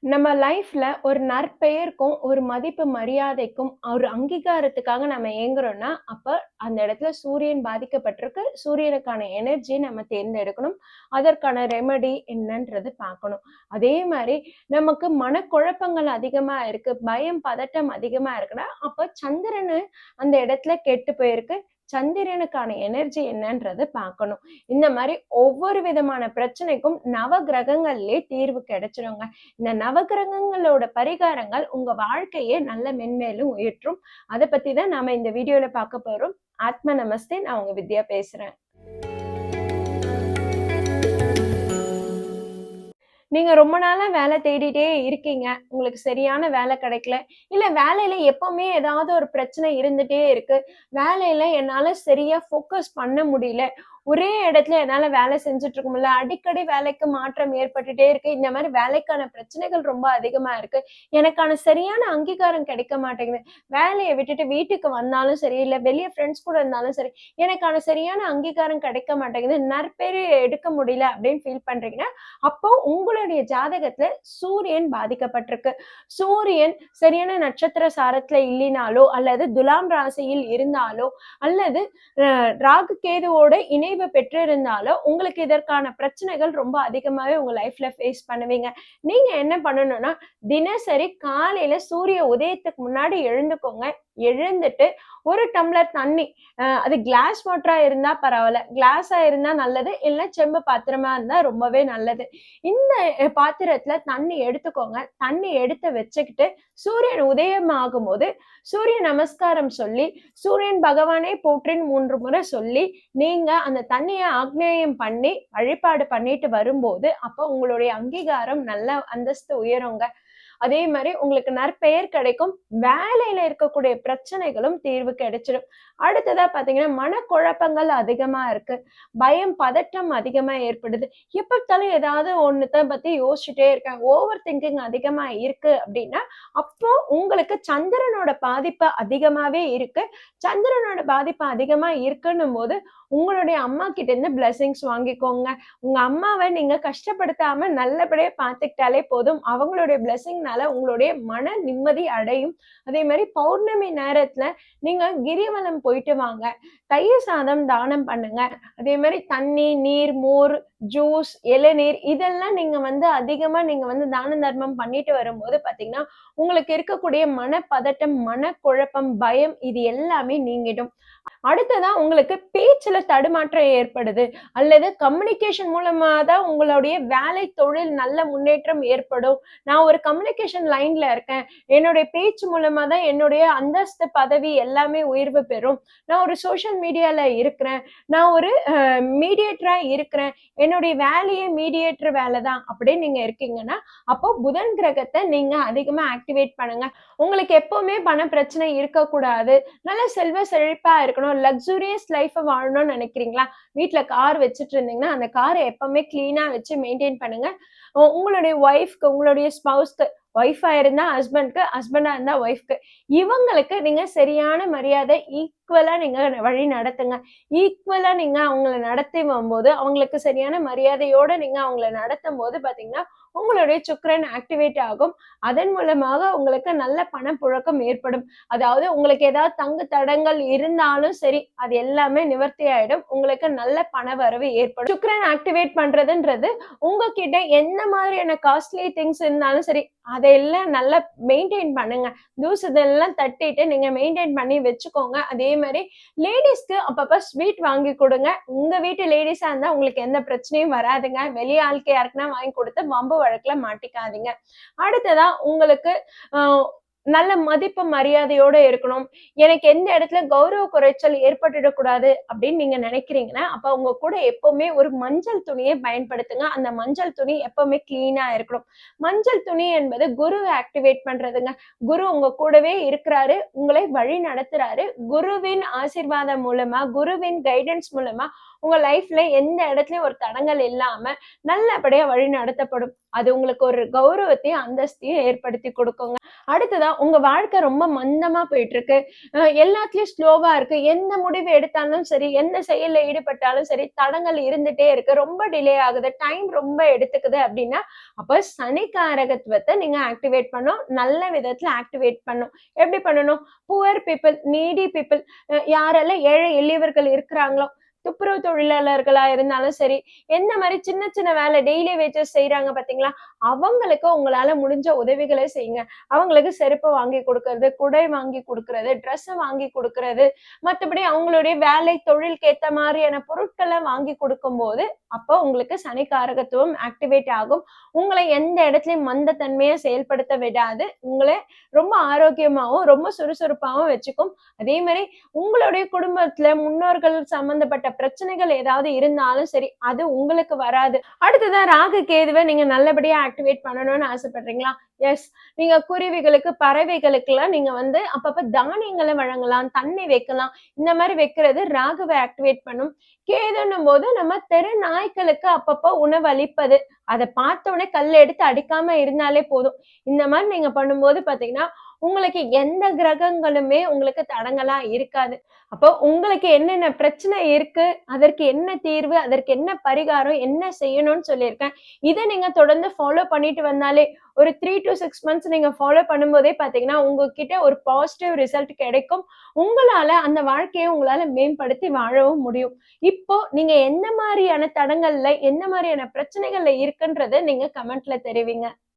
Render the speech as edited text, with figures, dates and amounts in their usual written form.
நம்ம லைஃப்ல ஒரு நற்பெயருக்கும், ஒரு மதிப்பு மரியாதைக்கும், ஒரு அங்கீகாரத்துக்காக நம்ம ஏங்குறோம்னா, அப்ப அந்த இடத்துல சூரியன் பாதிக்கப்பட்டிருக்கு. சூரியனுக்கான எனர்ஜிய நம்ம தேர்ந்தெடுக்கணும். அதற்கான ரெமெடி என்னன்றது பார்க்கணும். அதே மாரி நமக்கு மனக்குழப்பங்கள் அதிகமா இருக்கு, பயம், பதட்டம் அதிகமா இருக்குன்னா, அப்ப சந்திரனு அந்த இடத்துல கெட்டு போயிருக்கு. சந்திரனுக்கான எனர்ஜி என்னன்றத பார்க்கணும். இந்த மாரி ஒவ்வொரு விதமான பிரச்சனைக்கும் நவ கிரகங்கள்லயே தீர்வு கிடைச்சிருங்க. இந்த நவகிரகங்களோட பரிகாரங்கள் உங்க வாழ்க்கையே நல்ல மென்மேலும் உயற்றும். அத பத்தி தான் நாம இந்த வீடியோல பார்க்க போறோம். ஆத்ம நமஸ்தே. நான் உங்க வித்யா பேசுறேன். நீங்க ரொம்ப நாளா வேலை தேடிட்டே இருக்கீங்க. உங்களுக்கு சரியான வேலை கிடைக்கல. இல்ல வேலையில எப்பவுமே ஏதாவது ஒரு பிரச்சனை இருந்துட்டே இருக்கு. வேலையில என்னால சரியா ஃபோக்கஸ் பண்ண முடியல. ஒரே இடத்துல என்னால வேலை செஞ்சுட்டு இருக்க முடியல. அடிக்கடி வேலைக்கு மாற்றம் ஏற்பட்டுட்டே இருக்கு. இந்த மாரி வேலைக்கான பிரச்சனைகள் ரொம்ப அதிகமா இருக்கு. எனக்கான சரியான அங்கீகாரம் கிடைக்க மாட்டேங்குது. வேலைய விட்டுட்டு வீட்டுக்கு வந்தாலும் சரி, இல்ல வெளிய ஃப்ரெண்ட்ஸ் கூட இருந்தாலும் சரி, எனக்கான சரியான அங்கீகாரம் கிடைக்க மாட்டேங்குது. நற்பெயர் எடுக்க முடியல அப்படின்னு ஃபீல் பண்றீங்கன்னா, அப்போ உங்களுடைய ஜாதகத்துல சூரியன் பாதிக்கப்பட்டிருக்கு. சூரியன் சரியான நட்சத்திர சாரத்துல இல்லைனாலோ, அல்லது துலாம் ராசியில் இருந்தாலோ, அல்லது ராகு கேதுவோட இணைவு பெற்றிருந்தாலோ உங்களுக்கு இதற்கான பிரச்சனைகள் ரொம்ப அதிகமாவே உங்க லைஃப்ல ஃபேஸ் பண்ணுவீங்க. நீங்க என்ன பண்ணணும்னா, தினசரி காலையில சூரிய உதயத்துக்கு முன்னாடி எழுந்துக்கோங்க. எழுந்துட்டு ஒரு டம்ளர் தண்ணி, அது கிளாஸ் வாட்டரா இருந்தா பரவாயில்ல, கிளாஸா இருந்தா நல்லது, இல்ல செம்பு பாத்திரமா இருந்தா ரொம்பவே நல்லது. இந்த பாத்திரத்துல தண்ணி எடுத்துக்கோங்க. தண்ணி எடுத்து வச்சுக்கிட்டு சூரியன் உதயம் ஆகும்போது சூரிய நமஸ்காரம் சொல்லி, சூரியன் பகவானே போற்றின்னு 3 முறை சொல்லி, நீங்க அந்த தண்ணிய ஆக்னேயம் பண்ணி வழிபாடு பண்ணிட்டு வரும்போது, அப்போ உங்களுடைய அங்கீகாரம் நல்ல அந்தஸ்து உயருங்க. அதே மாதிரி உங்களுக்கு நற்பெயர் கிடைக்கும். வேலையில இருக்கக்கூடிய பிரச்சனைகளும் தீர்வு கிடைச்சிடும். அடுத்ததா பாத்தீங்கன்னா, மனக்குழப்பங்கள் அதிகமா இருக்கு. பயம், பதட்டம் அதிகமா ஏற்படுது. எப்ப பார்த்தாலும் ஏதாவது ஒண்ணுத்த பத்தி யோசிச்சுட்டே இருக்கேன். ஓவர் திங்கிங் அதிகமா இருக்கு அப்படின்னா, அப்போ உங்களுக்கு சந்திரனோட பாதிப்பு அதிகமாவே இருக்கு. சந்திரனோட பாதிப்பு அதிகமா இருக்குன்னும் போது, உங்களுடைய அம்மா கிட்ட இருந்து பிளெஸிங்ஸ் வாங்கிக்கோங்க. உங்க அம்மாவை நீங்க கஷ்டப்படுத்தாம நல்லபடியா பார்த்துக்கிட்டாலே போதும். அவங்களுடைய பிளெஸிங்னால உங்களுடைய மன நிம்மதி அடையும். அதே மாதிரி பௌர்ணமி நேரத்துல நீங்க கிரிவலம் போயிட்டு வாங்க. தயிர் சாதம் தானம் பண்ணுங்க. அதே மாதிரி தண்ணி, நீர், மோர், ஜூஸ், இளநீர் இதெல்லாம் நீங்க அதிகமா நீங்க தான தர்மம் பண்ணிட்டு வரும்போது பாத்தீங்கன்னா, உங்களுக்கு இருக்கக்கூடிய மனப்பதட்டம், மனக்குழப்பம், பயம் இது எல்லாமே நீங்கிடும். அடுத்ததா உங்களுக்கு பேச்சுல தடுமாற்றம் ஏற்படுது, அல்லது கம்யூனிகேஷன் மூலமா தான் உங்களுடைய வேலை தொழில் நல்ல முன்னேற்றம் ஏற்படும். நான் ஒரு கம்யூனிகேஷன் லைன்ல இருக்கேன், என்னுடைய பேச்சு மூலமா தான் என்னுடைய அந்தஸ்து, பதவி எல்லாமே உயர்வு பெறும். நான் ஒரு சோசியல் மீடியால இருக்கிறேன், நான் ஒரு மீடியேட்டரா இருக்கிறேன், என்னுடைய வேலையே மீடியேட்டர் வேலை தான் அப்படின்னு நீங்க இருக்கீங்கன்னா, அப்போ புதன் கிரகத்தை நீங்க அதிகமா ஆக்டிவேட் பண்ணுங்க. உங்களுக்கு எப்பவுமே பண பிரச்சனை இருக்கக்கூடாது, நல்ல செல்வ செழிப்பா இருக்கணும், லக்ஸூரியஸ் லைஃப் வாழணும்னு நினைக்கிறீங்களா? வீட்டுல கார் வச்சுட்டு இருந்தீங்கன்னா அந்த காரை எப்பவுமே கிளீனா வச்சு மெயின்டைன் பண்ணுங்க. உங்களுடைய ஒய்ஃப்க்கு, உங்களுடைய ஸ்பவுஸ்க்கு, ஒய்ஃபா இருந்தா ஹஸ்பண்ட்க்கு, ஹஸ்பண்டா இருந்தா ஒய்ஃப்க்கு, இவங்களுக்கு நீங்க சரியான மரியாதை ஈக்குவலா நீங்க வழி நடத்துங்க. ஈக்குவலா நீங்க அவங்கள நடத்தி வரும்போது, அவங்களுக்கு சரியான மரியாதையோட நீங்க அவங்கள நடத்தும் போது பாத்தீங்கன்னா, உங்களுடைய சுக்கிரன் ஆக்டிவேட் ஆகும். அதன் மூலமாக உங்களுக்கு நல்ல பணப்புழக்கம் ஏற்படும். அதாவது உங்களுக்கு ஏதாவது தங்கு தடங்கள் இருந்தாலும் சரி, அது எல்லாமே நிவர்த்தி ஆயிடும். உங்களுக்கு நல்ல பண வரவு ஏற்படும். சுக்கிரன் ஆக்டிவேட் பண்றதுன்றது உங்ககிட்ட என்ன மாதிரியான காஸ்ட்லி திங்ஸ் இருந்தாலும் சரி, அதையெல்லாம் நல்லா மெயின்டைன் பண்ணுங்க. தூசு இதெல்லாம் தட்டிட்டு நீங்க மெயின்டைன் பண்ணி வச்சுக்கோங்க. அதே மாதிரி லேடிஸ்க்கு அப்பப்ப ஸ்வீட் வாங்கி கொடுங்க. உங்க வீட்டு லேடிஸா இருந்தா உங்களுக்கு எந்த பிரச்சனையும் வராதுங்க. வெளி ஆளுக்கு யாருக்குன்னா வாங்கி கொடுத்து வம்பு வழக்குல மாட்டிக்காதீங்க. அடுத்ததா உங்களுக்கு நல்ல மதிப்பு மரியாதையோட இருக்கணும். எனக்கு எந்த இடத்துல கௌரவ குறைச்சல் ஏற்பட்டுடக்கூடாது அப்படின்னு நீங்க நினைக்கிறீங்கன்னா, அப்ப உங்க கூட எப்பவுமே ஒரு மஞ்சள் துணியை பயன்படுத்துங்க. அந்த மஞ்சள் துணி எப்பவுமே கிளீனா இருக்கணும். மஞ்சள் துணி என்பது குருவை ஆக்டிவேட் பண்றதுங்க. குரு உங்க கூடவே இருக்கிறாரு, உங்களை வழி நடத்துறாரு. குருவின் ஆசீர்வாதம் மூலமா, குருவின் கைடன்ஸ் மூலமா உங்க லைஃப்ல எந்த இடத்துலயும் ஒரு தடங்கல் இல்லாம நல்லபடியா வழி நடத்தப்படும். அது உங்களுக்கு ஒரு கௌரவத்தையும், அந்தஸ்தையும் ஏற்படுத்தி குடுக்குங்க. அடுத்ததா உங்க வாழ்க்கை ரொம்ப மந்தமா போயிட்டு இருக்கு. எல்லாத்துலயும் ஸ்லோவா இருக்கு. எந்த முடிவு எடுத்தாலும் சரி, எந்த செயல்ல ஈடுபட்டாலும் சரி, தடங்கல் இருந்துட்டே இருக்கு. ரொம்ப டிலே ஆகுது. டைம் ரொம்ப எடுத்துக்குது அப்படின்னா, அப்ப சனி காரகத்துவத்த நீங்க ஆக்டிவேட் பண்ணணும். நல்ல விதத்துல ஆக்டிவேட் பண்ணணும். எப்படி பண்ணணும்? புவர் பீப்பிள், நீடி பீப்பிள், யாரெல்லாம் ஏழை எளியவர்கள் இருக்கிறாங்களோ, துப்புரவு தொழிலாளர்களா இருந்தாலும் சரி, எந்த மாரி சின்ன சின்ன வேலை டெய்லி வேஜஸ் செய்றாங்க பார்த்தீங்களா? அவங்களுக்கு உங்களால முடிஞ்ச உதவிகள செய்யுங்க. அவங்களுக்கு செருப்பு வாங்கி குடுக்கறது, குடை வாங்கி குடுக்கறது, ட்ரெஸ் வாங்கி குடுக்கறது, மத்தபடி அவங்களுடைய வேலை தொழிலுக்கு ஏத்த மாரியான பொருட்கள வாங்கி குடுக்கும்போது, அப்போ உங்களுக்கு சனி காரகத்துவம் ஆக்டிவேட் ஆகும். உங்கள எந்த இடத்துலயும் மந்தத்தன்மையா செயல்படுத்த விடாது. உங்கள ரொம்ப ஆரோக்கியமாவும், ரொம்ப சுறுசுறுப்பாவும் வச்சுக்கும். அதே மாரி உங்களுடைய குடும்பத்துல முன்னோர்கள் சம்பந்தப்பட்ட பிரச்சனைகள் ஏதாவது இருந்தாலும் சரி, அது உங்களுக்கு வராது. அடுத்ததா ராகு கேதுவ நீங்க நல்லபடியா ஆக்டிவேட் பண்ணணும்னு ஆசைப்படுறீங்களா? எஸ். நீங்க குருவிகளுக்கு, பறவைகளுக்கெல்லாம் நீங்க வந்து அப்பப்ப தானியங்கள வழங்கலாம், தண்ணி வைக்கலாம். இந்த மாரி வைக்கிறது ராகுவ ஆக்டிவேட் பண்ணும். கேதுன்னும் போது நம்ம தெரு நாய்க்களுக்கு அப்பப்போ உணவு அளிப்பது. அத பார்த்த உடனே கல்ல எடுத்து அடிக்காம இருந்தாலே போதும். இந்த மாரி நீங்க பண்ணும்போது பார்த்தீங்கன்னா, உங்களுக்கு எந்த கிரகங்களுமே உங்களுக்கு தடங்கலா இருக்காது. அப்போ உங்களுக்கு என்னென்ன பிரச்சனை இருக்கு, அதற்கு என்ன தீர்வு, அதற்கு என்ன பரிகாரம், என்ன செய்யணும்னு சொல்லியிருக்கேன். இத நீங்க தொடர்ந்து ஃபாலோ பண்ணிட்டு வந்தாலே, ஒரு 3 to 6 மந்த்ஸ் நீங்க ஃபாலோ பண்ணும்போதே பார்த்தீங்கன்னா, உங்ககிட்ட ஒரு பாசிட்டிவ் ரிசல்ட் கிடைக்கும். உங்களால அந்த வாழ்க்கைய உங்களால மேம்படுத்தி வாழவும் முடியும். இப்போ நீங்க எந்த மாரியான தடங்கல்ல, எந்த மாரியான பிரச்சனைகள்ல இருக்குன்றத நீங்க கமெண்ட்ல தெரிவிங்க.